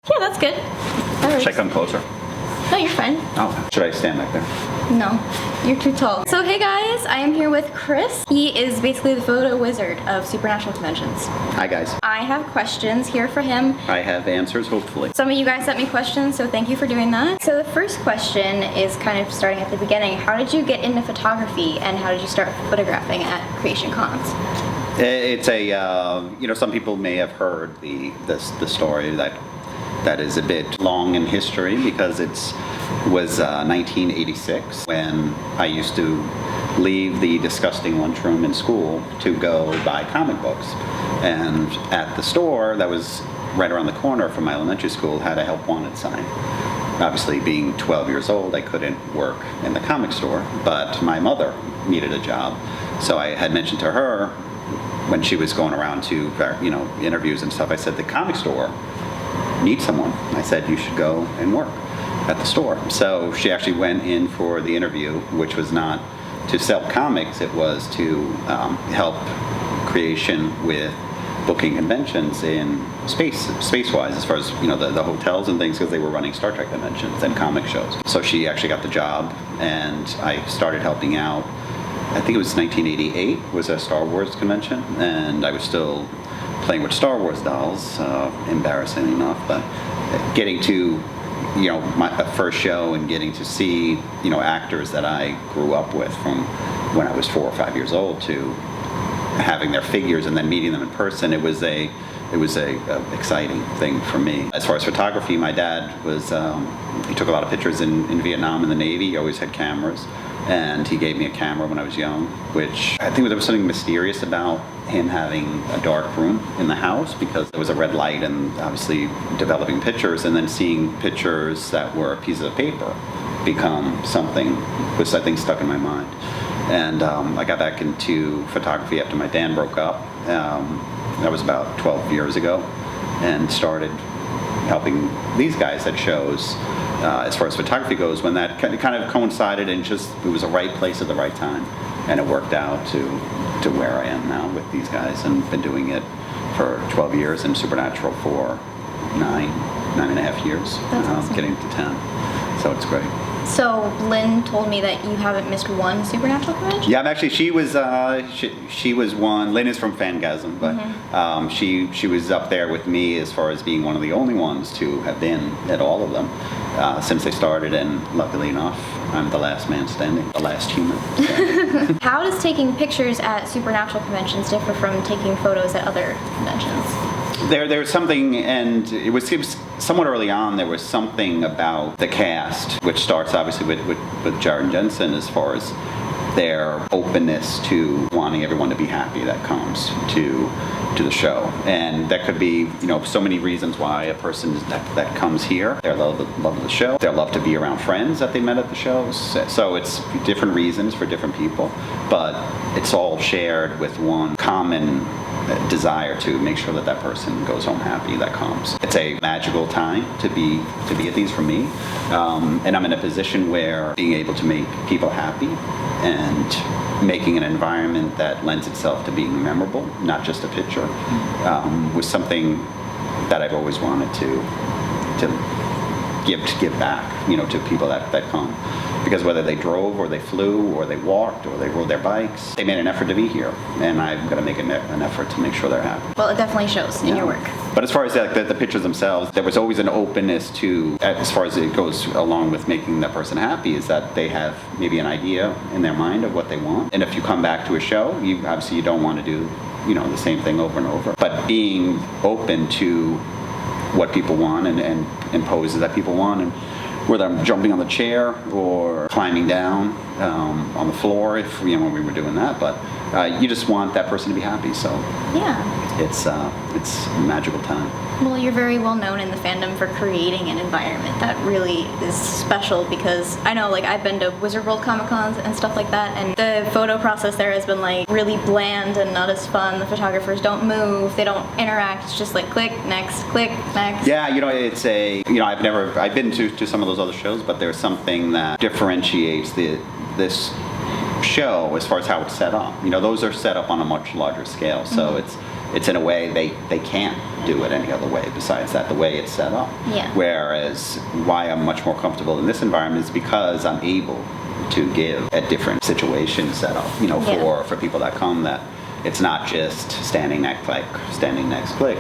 Yeah, that's good. That works. Should I come closer? No, you're fine. Oh, should I stand back there? No, you're too tall. So hey guys, I am here with Chris. He is basically the photo wizard of Supernatural Conventions. Hi guys. I have questions here for him. I have answers, hopefully. Some of you guys sent me questions, so thank you for doing that. So the first question is kind of starting at the beginning. How did you get into photography and how did you start photographing at creation cons? It's a, some people may have heard the story that is a bit long in history because it was 1986 when I used to leave the disgusting lunchroom in school to go buy comic books. And at the store that was right around the corner from my elementary school had a help wanted sign. Obviously, being 12 years old, I couldn't work in the comic store, but my mother needed a job. So I had mentioned to her when she was going around to, interviews and stuff, I said, the comic store needs someone. I said, you should go and work at the store. So she actually went in for the interview, which was not to sell comics, it was to help creation with booking conventions in space-wise, as far as the hotels and things, because they were running Star Trek conventions and comic shows. So she actually got the job, and I started helping out. I think it was 1988 was a Star Wars convention, and I was still playing with Star Wars dolls, embarrassingly enough, but getting to my first show and getting to see actors that I grew up with from when I was 4 or 5 years old to having their figures and then meeting them in person, it was a exciting thing for me. As far as photography, my dad was he took a lot of pictures in Vietnam in the Navy. He always had cameras, and he gave me a camera when I was young, which I think there was something mysterious about him having a dark room in the house because there was a red light and obviously developing pictures and then seeing pictures that were pieces of paper become something was, I think, stuck in my mind. And I got back into photography after my dad broke up. That was about 12 years ago, and started helping these guys at shows. As far as photography goes, when that kind of coincided and just it was the right place at the right time, and it worked out to where I am now with these guys, and been doing it for 12 years and Supernatural for 9.5 years. That's awesome. Getting to 10, so it's great. So Lynn told me that you haven't missed one Supernatural convention? Yeah, actually, she was one. Lynn is from Fangasm, but she was up there with me as far as being one of the only ones to have been at all of them since they started, and luckily enough, I'm the last man standing, the last human. So. How does taking pictures at Supernatural conventions differ from taking photos at other conventions? There's something, and it was somewhat early on, there was something about the cast, which starts obviously with Jared and Jensen, as far as their openness to wanting everyone to be happy that comes to the show. And that could be, so many reasons why a person that comes here, their love of the show, their love to be around friends that they met at the shows. So it's different reasons for different people, but it's all shared with one common desire to make sure that person goes home happy that comes. It's a magical time to be at these for me, and I'm in a position where being able to make people happy and making an environment that lends itself to being memorable, not just a picture, was something that I've always wanted to give back, to people that come. Because whether they drove or they flew or they walked or they rode their bikes, they made an effort to be here, and I've got to make an effort to make sure they're happy. Well, it definitely shows in your work. But as far as the pictures themselves, there was always an openness to, as far as it goes along with making that person happy, is that they have maybe an idea in their mind of what they want. And if you come back to a show, you don't want to do the same thing over and over. But being open to what people want and poses that people want, and whether I'm jumping on the chair or climbing down on the floor, if when we were doing that, but you just want that person to be happy. So yeah, it's a magical time. Well, you're very well known in the fandom for creating an environment that really is special, because I know, I've been to Wizard World Comic Cons and stuff like that, and the photo process there has been really bland and not as fun. The photographers don't move, they don't interact. It's just click next, click next. Yeah, it's I've been to some of those other shows, but there's something that differentiates this show as far as how it's set up. Those are set up on a much larger scale, so it's in a way they can't do it any other way besides that, the way it's set up. Yeah. Whereas why I'm much more comfortable in this environment is because I'm able to give a different situation set up, for people that come, that it's not just standing next click.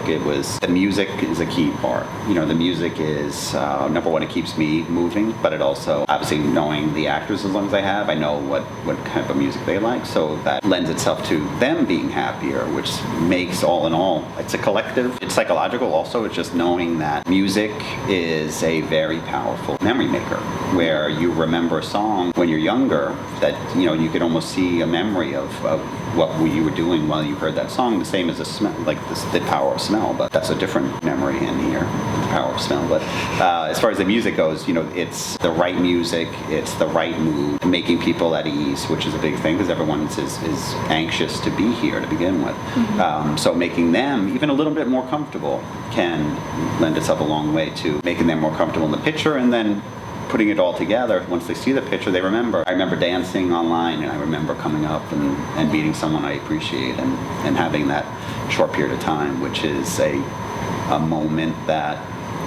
It was, the music is a key part. The music is, number one, it keeps me moving, but it also, obviously knowing the actors as long as I have, I know what kind of music they like, so that lends itself to them being happier, which makes, all in all, it's a collective. It's psychological also. It's just knowing that music is a very powerful memory maker, where you remember a song when you're younger that, you could almost see a memory of what you were doing while you heard that song, the same as a smell, like the power of smell, but that's a different memory in here, the power of smell. But as far as the music goes, it's the right music, it's the right mood, making people at ease, which is a big thing because everyone is anxious to be here to begin with. Mm-hmm. So making them even a little bit more comfortable can lend itself a long way to making them more comfortable in the picture, and then putting it all together. Once they see the picture, they remember. I remember dancing online, and I remember coming up and meeting someone I appreciate, and having that short period of time, which is a moment that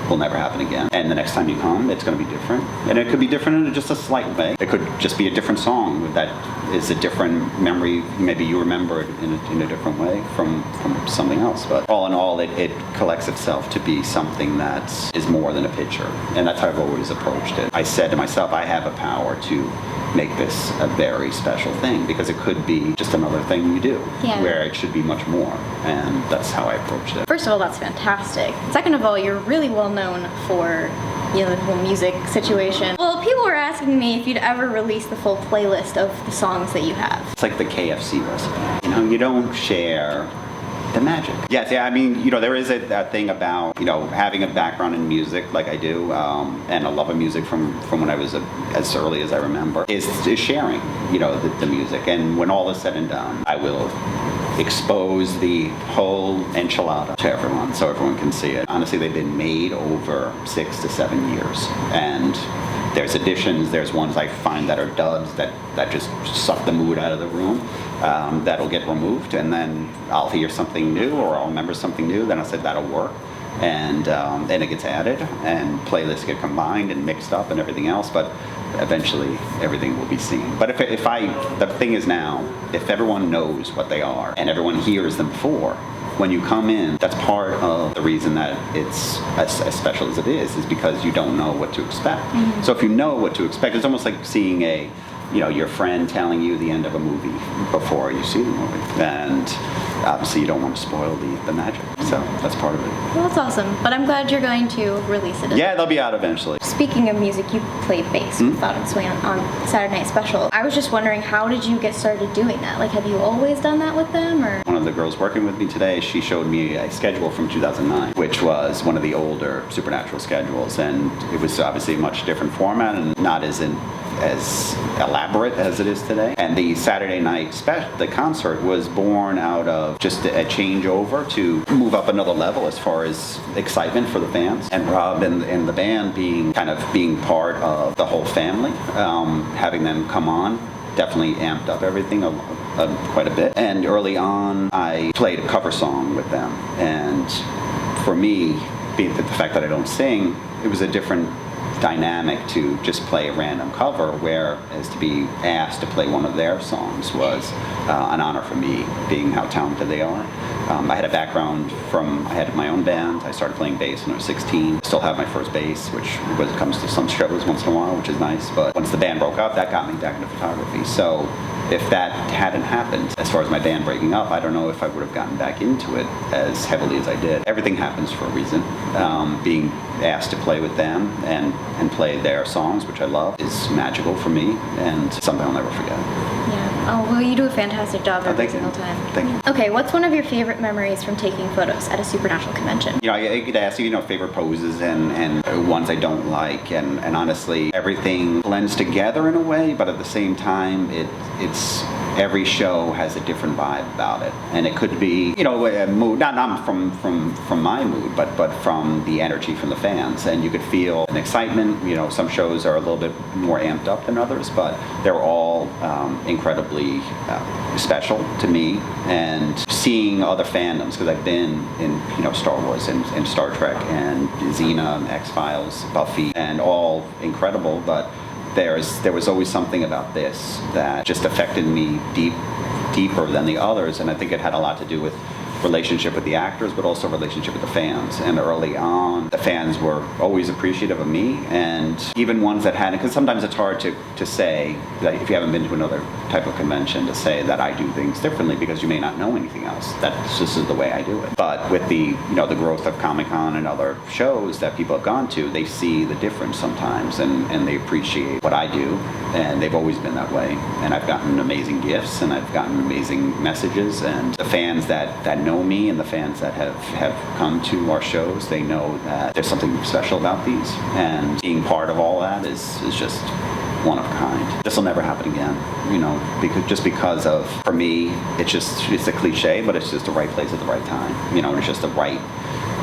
will never happen again. And the next time you come, it's going to be different. And it could be different in just a slight way. It could just be a different song that is a different memory. Maybe you remember it in a different way from something else. But all in all, it collects itself to be something that is more than a picture. And that's how I've always approached it. I said to myself, I have a power to make this a very special thing, because it could be just another thing you do, where it should be much more. And that's how I approached it. First of all, that's fantastic. Second of all, you're really well known for the whole music situation. Well, people were asking me if you'd ever release the full playlist of the songs that you have. It's like the KFC recipe. You don't share the magic. Yes, yeah, I mean, there is a thing about, having a background in music like I do, and a love of music from when I was as early as I remember, is sharing, the music. And when all is said and done, I will expose the whole enchilada to everyone so everyone can see it. Honestly, they've been made over 6 to 7 years. And there's additions, there's ones I find that are dubs that just suck the mood out of the room, that'll get removed, and then I'll hear something new, or I'll remember something new, then I said that'll work. And then it gets added, and playlists get combined and mixed up and everything else, but eventually everything will be seen. But the thing is now, if everyone knows what they are and everyone hears them before, when you come in, that's part of the reason that it's as special as it is because you don't know what to expect. Mm-hmm. So if you know what to expect, it's almost like seeing your friend telling you the end of a movie before you see the movie. And obviously you don't want to spoil the magic. So that's part of it. Well, that's awesome. But I'm glad you're going to release it. Yeah, they'll be out eventually. Speaking of music, you played bass with Thought and Swing on Saturday Night Special. I was just wondering, how did you get started doing that? Like, have you always done that with them, or? One of the girls working with me today, she showed me a schedule from 2009, which was one of the older Supernatural schedules, and it was obviously a much different format and not as elaborate as it is today. And the Saturday night the concert was born out of just a changeover to move up another level as far as excitement for the fans. And Rob and the band being part of the whole family, having them come on definitely amped up everything quite a bit. And early on, I played a cover song with them. And for me, being the fact that I don't sing, it was a different dynamic to just play a random cover, whereas to be asked to play one of their songs was an honor for me, being how talented they are. I had a background I had my own band. I started playing bass when I was 16. I still have my first bass, which comes to some shows once in a while, which is nice. But once the band broke up, that got me back into photography. So if that hadn't happened, as far as my band breaking up, I don't know if I would have gotten back into it as heavily as I did. Everything happens for a reason. Being asked to play with them and play their songs, which I love, is magical for me and something I'll never forget. Yeah. Oh, well, you do a fantastic job every single time. Thank you. Okay, what's one of your favorite memories from taking photos at a Supernatural convention? I could ask you, favorite poses and ones I don't like, and honestly, everything blends together in a way, but at the same time, it's every show has a different vibe about it, and it could be, you know, a mood, not from my mood, but from the energy from the fans, and you could feel an excitement. You know, some shows are a little bit more amped up than others, but they're all incredibly special to me. And seeing other fandoms, because I've been in, you know, Star Wars and Star Trek and Xena and X-Files, Buffy, and all incredible, but there was always something about this that just affected me deeper than the others, and I think it had a lot to do with relationship with the actors, but also relationship with the fans. And early on, the fans were always appreciative of me, and even ones that hadn't, because sometimes it's hard to say, that if you haven't been to another type of convention, to say that I do things differently, because you may not know anything else. That's just the way I do it. But with the, you know, the growth of Comic-Con and other shows that people have gone to, they see the difference sometimes, and they appreciate what I do, and they've always been that way. And I've gotten amazing gifts, and I've gotten amazing messages, and the fans that know me and the fans that have come to our shows, they know that there's something special about these, and being part of all that is just one of a kind. This will never happen again, you know, because of, for me, it's a cliche, but it's just the right place at the right time, you know, and it's just the right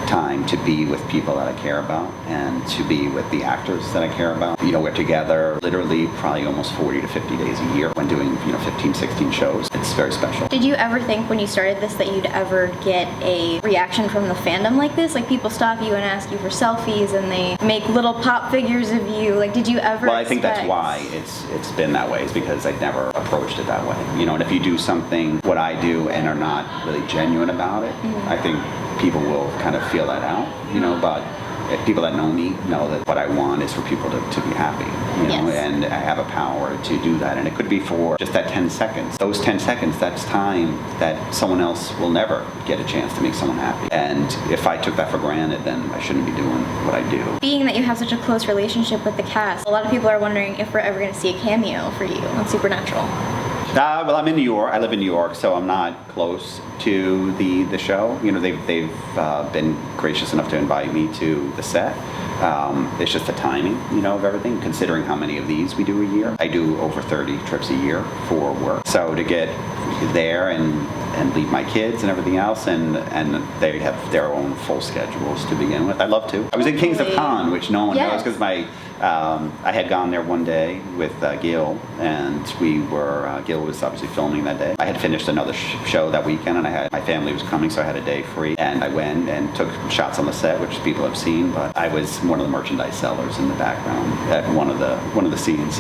time to be with people that I care about, and to be with the actors that I care about. You know, we're together literally probably almost 40 to 50 days a year when doing, you know, 15, 16 shows. It's very special. Did you ever think when you started this that you'd ever get a reaction from the fandom like this? Like, people stop you and ask you for selfies, and they make little pop figures of you. Like, did you ever Well, I think that's why it's been that way, is because I never approached it that way. You know, and if you do something, what I do, and are not really genuine about it, I think people will kind of feel that out, you know, but people that know me know that what I want is for people to be happy, you know, and I have a power to do that, and it could be for just that 10 seconds. Those 10 seconds, that's time that someone else will never get a chance to make someone happy. And if I took that for granted, then I shouldn't be doing what I do. Being that you have such a close relationship with the cast, a lot of people are wondering if we're ever going to see a cameo for you on Supernatural. Well, I'm in New York. I live in New York, so I'm not close to the show. You know, they've been gracious enough to invite me to the set. It's just the timing, you know, of everything, considering how many of these we do a year. I do over 30 trips a year for work. So to get there and leave my kids and everything else, and they have their own full schedules to begin with. I love to. I was in Kings of Con, which no one knows, because I had gone there one day with Gil, and we were, Gil was obviously filming that day. I had finished another show that weekend, and my family was coming, so I had a day free, and I went and took shots on the set, which people have seen, but I was one of the merchandise sellers in the background at one of the scenes,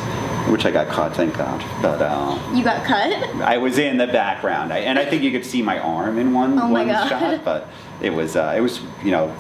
which I got caught, thank God. But you got cut? I was in the background, and I think you could see my arm in one shot, but it was you know,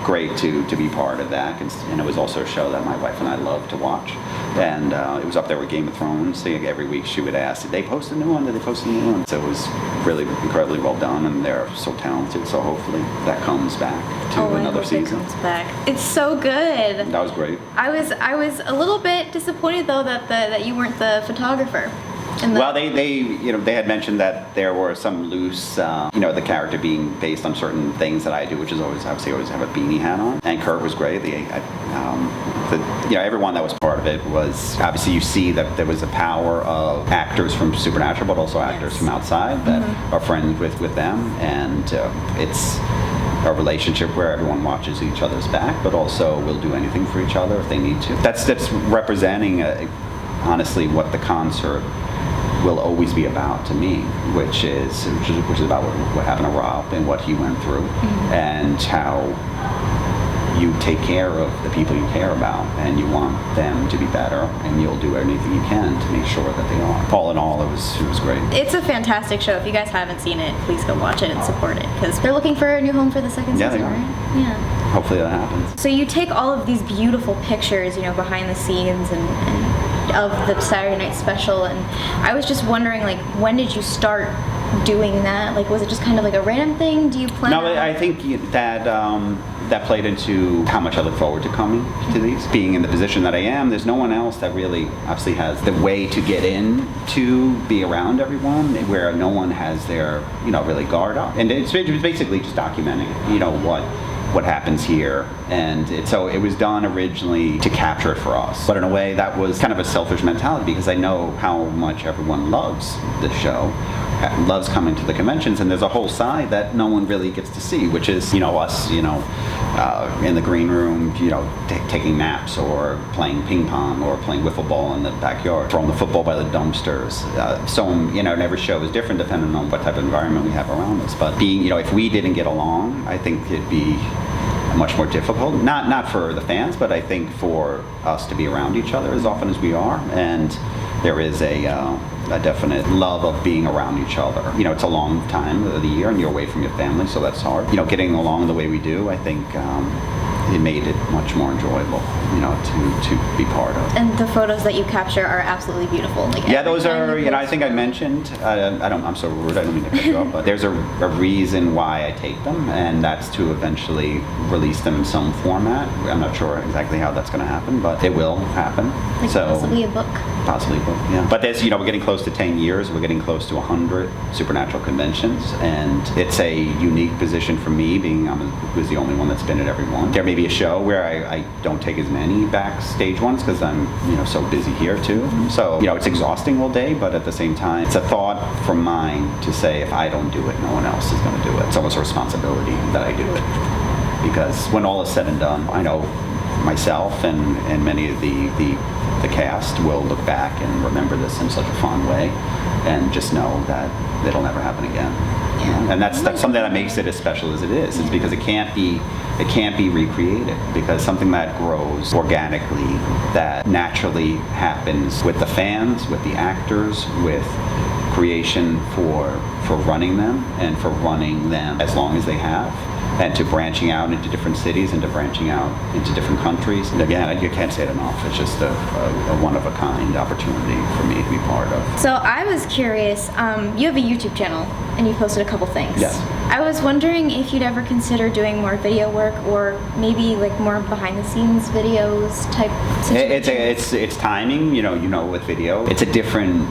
great to be part of that, and it was also a show that my wife and I love to watch, and it was up there with Game of Thrones, so every week she would ask, did they post a new one, did they post a new one? So it was really incredibly well done, and they're so talented, so hopefully that comes back to another season. It comes back. It's so good. That was great. I was a little bit disappointed though that you weren't the photographer. Well, they had mentioned that there were some loose, you know, the character being based on certain things that I do, which is always have a beanie hat on. And Kurt was great. You know, everyone that was part of it was, obviously you see that there was a power of actors from Supernatural, but also actors from outside that are friends with them, and it's a relationship where everyone watches each other's back, but also will do anything for each other if they need to. That's representing, honestly, what the concert will always be about to me, which is about what happened to Rob and what he went through, and how you take care of the people you care about, and you want them to be better, and you'll do anything you can to make sure that they are. All in all, it was great. It's a fantastic show. If you guys haven't seen it, please go watch it and support it, because they're looking for a new home for the second season, right? Yeah. Hopefully that happens. So you take all of these beautiful pictures, you know, behind the scenes and of the Saturday night special, and I was just wondering, like, when did you start doing that? Like, was it just kind of like a random thing? Do you plan? No, I think that played into how much I look forward to coming to these. Being in the position that I am, there's no one else that really obviously has the way to get in to be around everyone, where no one has their, you know, really guard up. And it's basically just documenting, you know, what what happens here. And so it was done originally to capture it for us. But in a way, that was kind of a selfish mentality because I know how much everyone loves the show, loves coming to the conventions, and there's a whole side that no one really gets to see, which is, us, in the green room, taking naps or playing ping pong or playing wiffle ball in the backyard, throwing the football by the dumpsters. And every show is different depending on what type of environment we have around us. But if we didn't get along, I think it'd be much more difficult. Not for the fans, but I think for us to be around each other as often as we are. And there is a definite love of being around each other. It's a long time of the year and you're away from your family, so that's hard. Getting along the way we do, I think it made it much more enjoyable, to be part of. And the photos that you capture are absolutely beautiful. Yeah, those are, I think I mentioned, I'm so rude, I don't mean to cut you off, but there's a reason why I take them, and that's to eventually release them in some format. I'm not sure exactly how that's going to happen, but it will happen. Possibly a book. Possibly a book, yeah. But there's, we're getting close to 10 years, we're getting close to 100 Supernatural conventions, and it's a unique position for me, being I was the only one that's been at every one. There may be a show where I don't take as many backstage ones because I'm so busy here too. So it's exhausting all day, but at the same time it's a thought from mine to say if I don't do it, no one else is going to do it. It's almost a responsibility that I do it, because when all is said and done, I know myself and many of the cast will look back and remember this in such a fond way and just know that it'll never happen again. And that's something that makes it as special as it is. It's because it can't be recreated, because something that grows organically, that naturally happens with the fans, with the actors, with creation for running them and for running them as long as they have, and to branching out into different cities and to branching out into different countries. And again, you can't say it enough. It's just a one-of-a-kind opportunity for me to be part of. So I was curious, you have a YouTube channel and you posted a couple things. Yes. I was wondering if you'd ever consider doing more video work or maybe more behind-the-scenes videos type situations. It's timing, with video. It's a different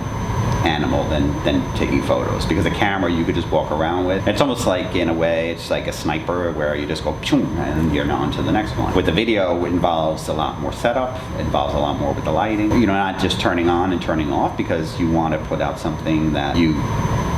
animal than taking photos, because a camera you could just walk around with. It's almost like, in a way, it's like a sniper where you just go pshung, and you're on to the next one. With the video, it involves a lot more setup, it involves a lot more with the lighting. Not just turning on and turning off, because you want to put out something that you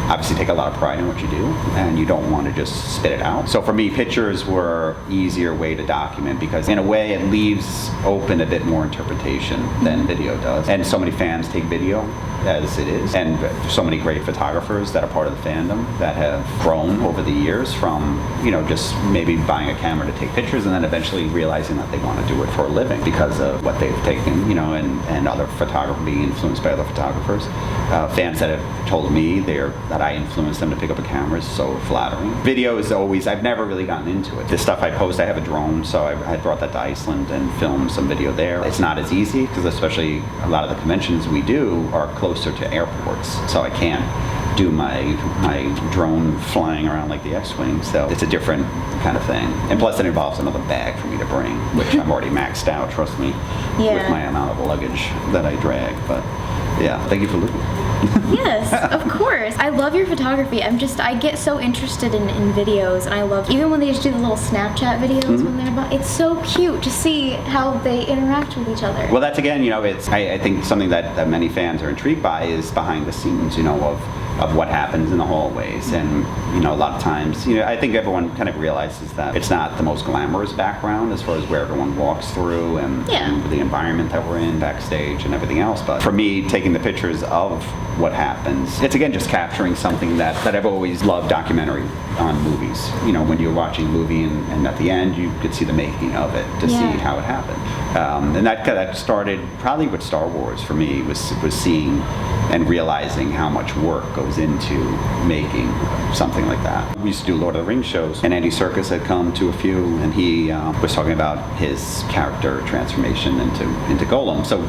obviously take a lot of pride in what you do, and you don't want to just spit it out. So for me, pictures were easier way to document, because in a way it leaves open a bit more interpretation than video does. And so many fans take video as it is, and so many great photographers that are part of the fandom that have grown over the years from, just maybe buying a camera to take pictures and then eventually realizing that they want to do it for a living because of what they've taken, and other photographers, being influenced by other photographers. Fans that have told me that I influenced them to pick up a camera is so flattering. Video is always, I've never really gotten into it. The stuff I post, I have a drone, so I brought that to Iceland and filmed some video there. It's not as easy, because especially a lot of the conventions we do are closer to airports, so I can't do my drone flying around like the X-Wing, so it's a different kind of thing. And plus it involves another bag for me to bring, which I'm already maxed out, trust me, with my amount of luggage that I drag. But yeah, thank you for looking. Yes, of course. I love your photography. I get so interested in videos, and I love, even when they just do the little Snapchat videos when they're about, it's so cute to see how they interact with each other. Well, that's again, it's, I think something that many fans are intrigued by is behind the scenes, of what happens in the hallways. And, a lot of times, I think everyone kind of realizes that it's not the most glamorous background as far as where everyone walks through and the environment that we're in backstage and everything else. But for me, taking the pictures of what happens, it's again just capturing something that I've always loved documentary on movies. When you're watching a movie and at the end you could see the making of it to see how it happened. And that started probably with Star Wars for me, was seeing and realizing how much work goes into making something like that. We used to do Lord of the Rings shows, and Andy Serkis had come to a few, and he was talking about his character transformation into Golem. So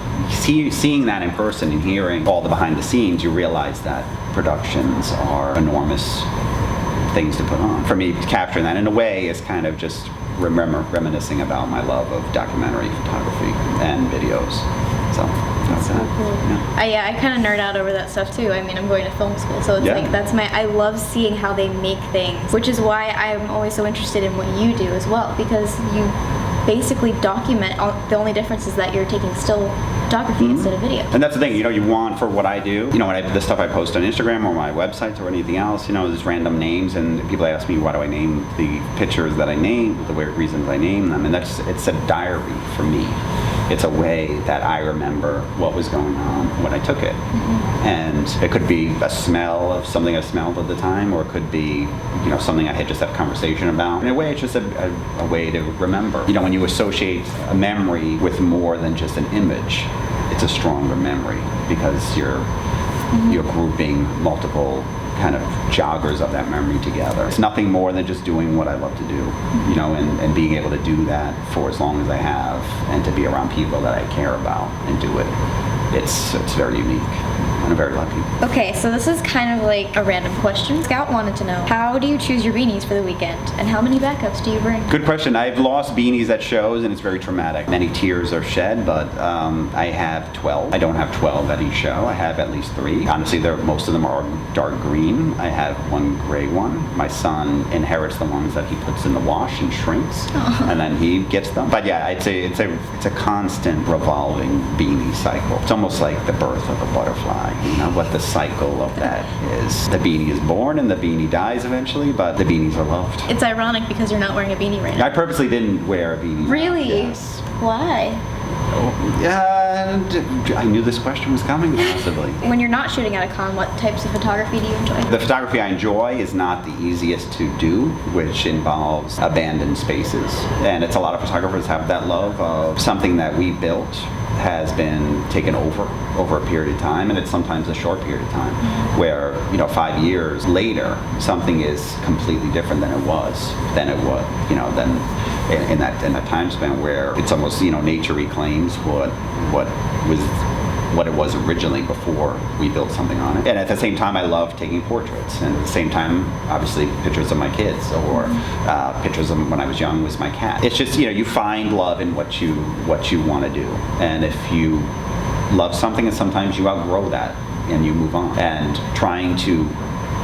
seeing that in person and hearing all the behind the scenes, you realize that productions are enormous things to put on. For me, capturing that in a way is kind of just reminiscing about my love of documentary photography and videos. So That's so cool. Yeah. I kind of nerd out over that stuff too. I mean, I'm going to film school, so it's Yeah. like I love seeing how they make things, which is why I'm always so interested in what you do as well, because you basically document. The only difference is that you're taking still photography instead of video. And that's the thing, you want for what I do, when the stuff I post on Instagram or my websites or anything else, there's random names, and people ask me why do I name the pictures that I name, the reasons I name them, and it's a diary for me. It's a way that I remember what was going on when I took it. And it could be a smell of something I smelled at the time, or it could be, something I had just had a conversation about. In a way, it's just a way to remember. When you associate a memory with more than just an image, it's a stronger memory because you're grouping multiple kind of joggers of that memory together. It's nothing more than just doing what I love to do, and being able to do that for as long as I have, and to be around people that I care about and do it. It's very unique, and I'm very lucky. Okay, so this is kind of like a random question. Scout wanted to know, how do you choose your beanies for the weekend, and how many backups do you bring? Good question. I've lost beanies at shows, and it's very traumatic. Many tears are shed, but I have 12. I don't have 12 at each show. I have at least 3. Honestly, most of them are dark green. I have one gray one. My son inherits the ones that he puts in the wash and shrinks, and then he gets them. But yeah, I'd say it's a constant revolving beanie cycle. It's almost like the birth of a butterfly, what the cycle of that is. The beanie is born and the beanie dies eventually, but the beanies are loved. It's ironic because you're not wearing a beanie right now. I purposely didn't wear a beanie. Really? Yes. Why? I knew this question was coming, possibly. When you're not shooting at a con, what types of photography do you enjoy? The photography I enjoy is not the easiest to do, which involves abandoned spaces. And it's a lot of photographers have that love of something that we built has been taken over a period of time, and it's sometimes a short period of time, where 5 years later something is completely different than it was then in that time span, where it's almost nature reclaims what it was originally before we built something on it. And at the same time, I love taking portraits, and at the same time, obviously, pictures of my kids, or pictures of when I was young was my cat. It's just you find love in what you want to do, and if you love something, and sometimes you outgrow that and you move on. And trying to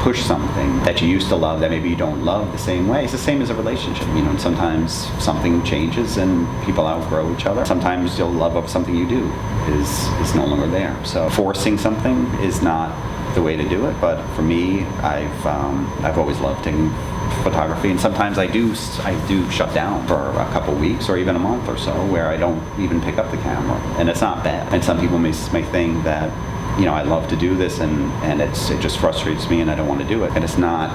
push something that you used to love that maybe you don't love the same way. It's the same as a relationship, and sometimes something changes and people outgrow each other. Sometimes your love of something you do is no longer there. So forcing something is not the way to do it, but for me, I've always loved taking photography, and sometimes I do shut down for a couple weeks or even a month or so where I don't even pick up the camera, and it's not bad. And some people may think that I love to do this, and it just frustrates me and I don't want to do it. And it's not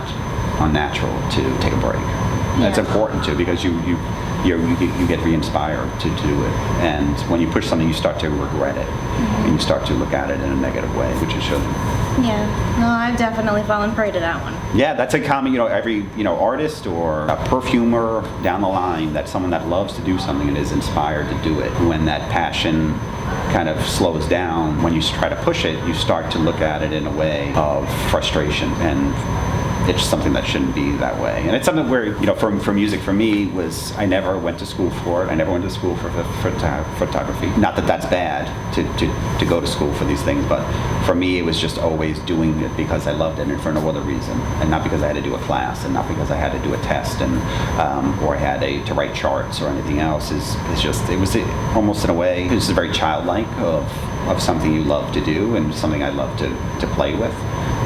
unnatural to take a break. Yeah. It's important too, because you get re-inspired to do it. And when you push something, you start to regret it, and you start to look at it in a negative way, which you shouldn't. Yeah, no, I've definitely fallen prey to that one. Yeah, that's a common, every, artist or a perfumer down the line, that's someone that loves to do something and is inspired to do it. When that passion kind of slows down, when you try to push it, you start to look at it in a way of frustration, and it's something that shouldn't be that way. And it's something where, for music, for me, was I never went to school for it. I never went to school for photography. Not that that's bad to go to school for these things, but for me, it was just always doing it because I loved it and for no other reason. And not because I had to do a class, and not because I had to do a test, and or I had to write charts or anything else. It was almost in a way, it was very childlike of something you love to do and something I love to play with.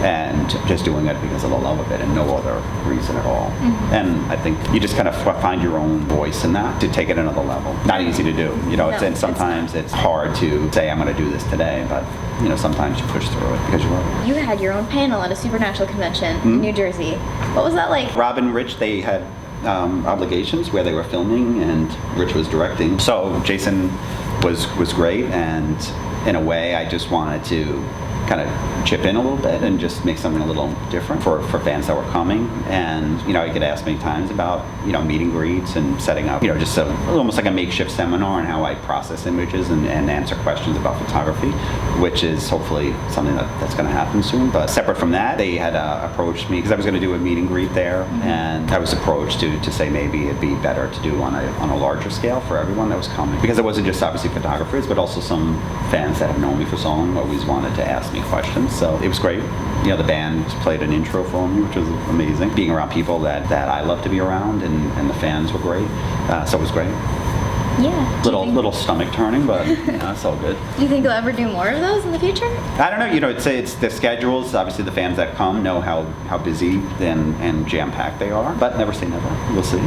And just doing it because of the love of it and no other reason at all. And I think you just kind of find your own voice in that to take it another level. Not easy to do, and sometimes it's hard to say I'm going to do this today, but sometimes you push through it because you love it. You had your own panel at a Supernatural convention in New Jersey. What was that like? Rob and Rich, they had obligations where they were filming and Rich was directing. So Jason was great, and in a way I just wanted to kind of chip in a little bit and just make something a little different for fans that were coming. And, I get asked many times about, meet and greets and setting up, just almost like a makeshift seminar on how I process images and answer questions about photography, which is hopefully something that's going to happen soon. But separate from that, they had approached me because I was going to do a meet and greet there, and I was approached to say maybe it'd be better to do on a larger scale for everyone that was coming, because it wasn't just obviously photographers, but also some fans that have known me for so long always wanted to ask me questions. So it was great. The band played an intro for me, which was amazing. Being around people that I love to be around, and the fans were great. So it was great. Yeah. Little stomach turning, but it's all good. Do you think you'll ever do more of those in the future? I don't know. It's the schedules. Obviously, the fans that come know how busy and jam packed they are. But never say never. We'll see.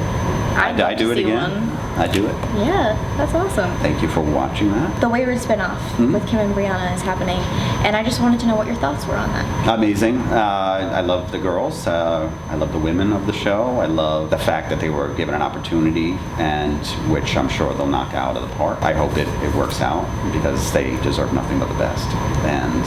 I do it again. I do it. Yeah, that's awesome. Thank you for watching that. The Wayward spinoff with Kim and Brianna is happening, and I just wanted to know what your thoughts were on that. Amazing. I love the girls. I love the women of the show. I love the fact that they were given an opportunity, and which I'm sure they'll knock out of the park. I hope it works out, because they deserve nothing but the best. And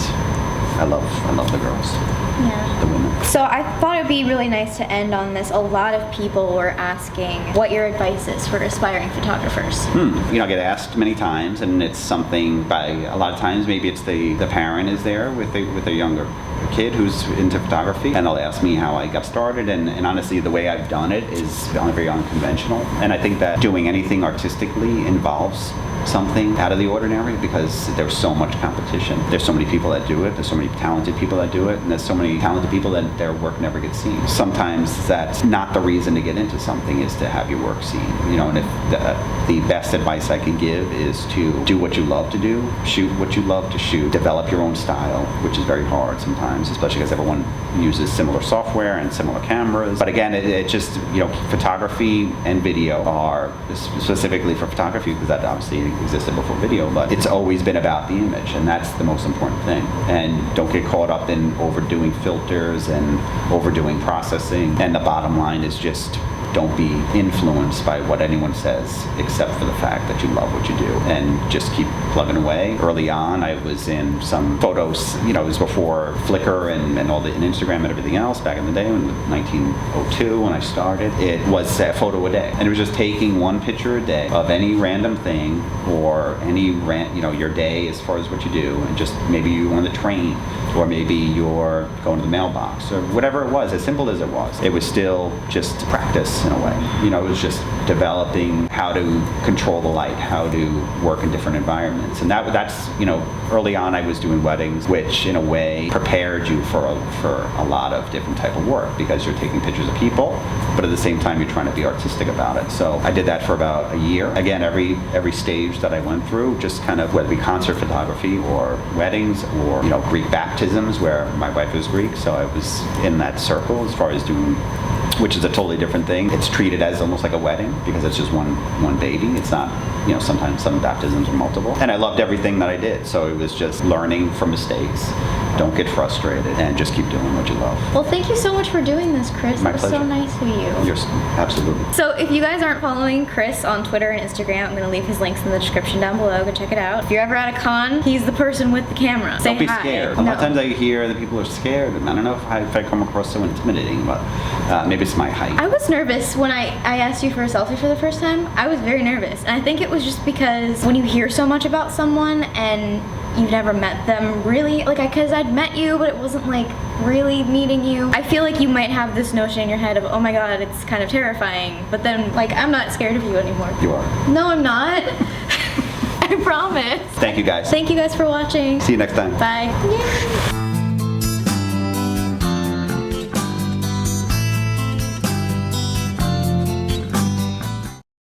I love the girls. Yeah. The women. So I thought it would be really nice to end on this. A lot of people were asking what your advice is for aspiring photographers. I get asked many times, and it's something by a lot of times maybe it's the parent is there with a younger kid who's into photography, and they'll ask me how I got started, and honestly the way I've done it is very unconventional, and I think that doing anything artistically involves something out of the ordinary, because there's so much competition. There's so many people that do it, there's so many talented people that do it, and there's so many talented people that their work never gets seen. Sometimes that's not the reason to get into something, is to have your work seen. And if the best advice I can give is to do what you love to do, shoot what you love to shoot, develop your own style, which is very hard sometimes, especially because everyone uses similar software and similar cameras. But again, it just, photography and video are, specifically for photography, because that obviously existed before video, but it's always been about the image, and that's the most important thing. And don't get caught up in overdoing filters and overdoing processing. And the bottom line is just don't be influenced by what anyone says, except for the fact that you love what you do, and just keep plugging away. Early on, I was in some photos, it was before Flickr and all and Instagram and everything else back in the day, in 1902 when I started. It was a photo a day, and it was just taking one picture a day of any random thing, or any your day as far as what you do, and just maybe you on the train, or maybe you're going to the mailbox, or whatever it was, as simple as it was still just practice in a way. It was just developing how to control the light, how to work in different environments. And that's early on I was doing weddings, which in a way prepared you for a lot of different type of work, because you're taking pictures of people, but at the same time you're trying to be artistic about it. So I did that for about a year. Again, every stage that I went through, just kind of, whether it be concert photography or weddings or Greek baptisms, where my wife was Greek, so I was in that circle as far as doing, which is a totally different thing. It's treated as almost like a wedding, because it's just one baby. It's not, sometimes some baptisms are multiple. And I loved everything that I did, so it was just learning from mistakes. Don't get frustrated, and just keep doing what you love. Well, thank you so much for doing this, Chris. My It was pleasure. so nice of you. Absolutely. So if you guys aren't following Chris on Twitter and Instagram, I'm going to leave his links in the description down below. Go check it out. If you're ever at a con, he's the person with the camera. Say Don't be hi. scared. A lot of times I hear that people are scared, and I don't know if I come across so intimidating, but maybe it's my height. I was nervous when I asked you for a selfie for the first time. I was very nervous, and I think it was just because when you hear so much about someone and you've never met them really, because I'd met you, but it wasn't like really meeting you. I feel like you might have this notion in your head of, oh my god, it's kind of terrifying, but then I'm not scared of you anymore. You are. No, I'm not. I promise. Thank you guys. Thank you guys for watching. See you next time. Bye. Yay.